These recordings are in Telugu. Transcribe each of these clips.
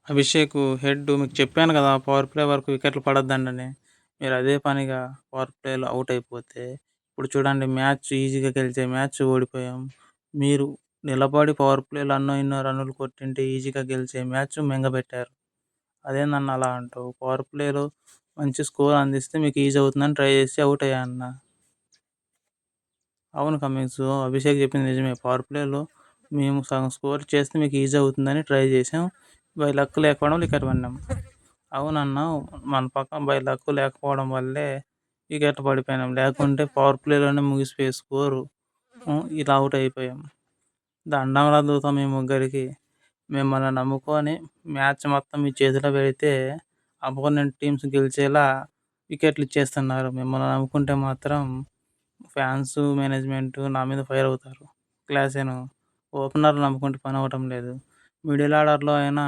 అభిషేక్ హెడ్ మీకు చెప్పాను కదా! పవర్ ప్లే వరకు వికెట్లు పడొద్దండని. మీరు అదే పనిగా పవర్ ప్లేలో ఔట్ అయిపోతే, ఇప్పుడు చూడండి మ్యాచ్ ఈజీగా గెలిచే మ్యాచ్ ఓడిపోయాం. మీరు నిలబడి పవర్ ప్లేలో అన్నో ఇన్నో రన్నులు కొట్టింటే ఈజీగా గెలిచే మ్యాచ్ మింగబెట్టారు. అదేందన్నా అలా అంటావు? పవర్ ప్లేలో మంచి స్కోర్ అందిస్తే మీకు ఈజీ అవుతుందని ట్రై చేసి ఔట్ అయ్యానన్నా. అవును కమింగ్స్. అభిషేక్ చెప్పింది నిజమే. పవర్ ప్లేలో మేము సగం స్కోర్ చేస్తే మీకు ఈజీ అవుతుందని ట్రై చేసాం. బై లక్ లేకపోవడం వికెట్ పడినాం. అవునన్నా, మన పక్కన బై లక్ లేకపోవడం వల్లే వికెట్ పడిపోయినాం. లేకుంటే పవర్ ప్లేలోనే ముగిసిపోయే స్కోరు. ఇలా అవుట్ అయిపోయాం. దండంలా దూతాం మీ ముగ్గురికి. మిమ్మల్ని నమ్ముకొని మ్యాచ్ మొత్తం మీ చేతిలో పెడితే అపోనెంట్ టీమ్స్ గెలిచేలా వికెట్లు ఇచ్చేస్తున్నారు. మిమ్మల్ని నమ్ముకుంటే మాత్రం ఫ్యాన్స్, మేనేజ్మెంట్ నా మీద ఫైర్ అవుతారు. క్లాసేను. ఓపెనర్లు నమ్ముకుంటే పని అవ్వటం లేదు. మిడిల్ ఆర్డర్లో అయినా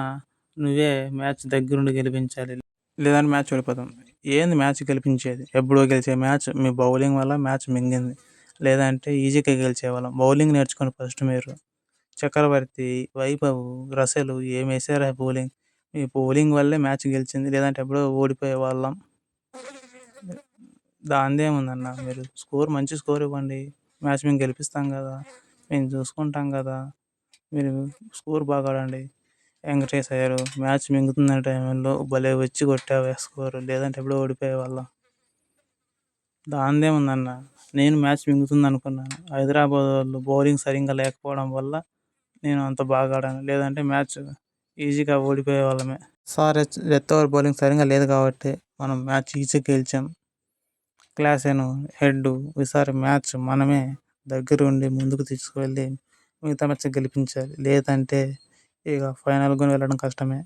నువ్వే మ్యాచ్ దగ్గరుండి గెలిపించాలి. లేదంటే మ్యాచ్ ఓడిపోతాం. ఏంది మ్యాచ్ గెలిపించేది? ఎప్పుడో గెలిచే మ్యాచ్ మీ బౌలింగ్ వల్ల మ్యాచ్ మింగింది. లేదంటే ఈజీగా గెలిచేవాళ్ళం. బౌలింగ్ నేర్చుకోండి ఫస్ట్ మీరు. చక్రవర్తి, వైభవ్, రసెల్ ఏం వేసారా బౌలింగ్? మీ బౌలింగ్ వల్లే మ్యాచ్ గెలిచింది. లేదంటే ఎప్పుడో ఓడిపోయే వాళ్ళం. దాందేముందన్న, మీరు మంచి స్కోర్ ఇవ్వండి. మ్యాచ్ మేము గెలిపిస్తాం కదా, మేము చూసుకుంటాం కదా. మీరు స్కోర్ బాగా ఆడండి. వెంకటేష్ అయ్యారు మ్యాచ్ మింగుతున్న టైంలో భలే వచ్చి కొట్టావు స్కోర్. లేదంటే ఎప్పుడో ఓడిపోయే వాళ్ళం. దాందేముందన్న, నేను మ్యాచ్ మింగుతుంది అనుకున్నాను. హైదరాబాద్ వాళ్ళు బౌలింగ్ సరిగ్గా లేకపోవడం వల్ల నేను అంత బాగా ఆడాను. లేదంటే మ్యాచ్ ఈజీగా ఓడిపోయే వాళ్ళమే. సార్ డెత్ ఓవర్ బౌలింగ్ సరిగ్గా లేదు కాబట్టి మనం మ్యాచ్ ఈజీగా గెలిచాం. క్లాసేను హెడ్. ఈసారి మ్యాచ్ మనమే దగ్గరుండి ముందుకు తీసుకువెళ్ళి మిగతా మ్యాచ్ గెలిపించాలి. లేదంటే ఇక ఫైనల్ కూడా వెళ్ళడం కష్టమే.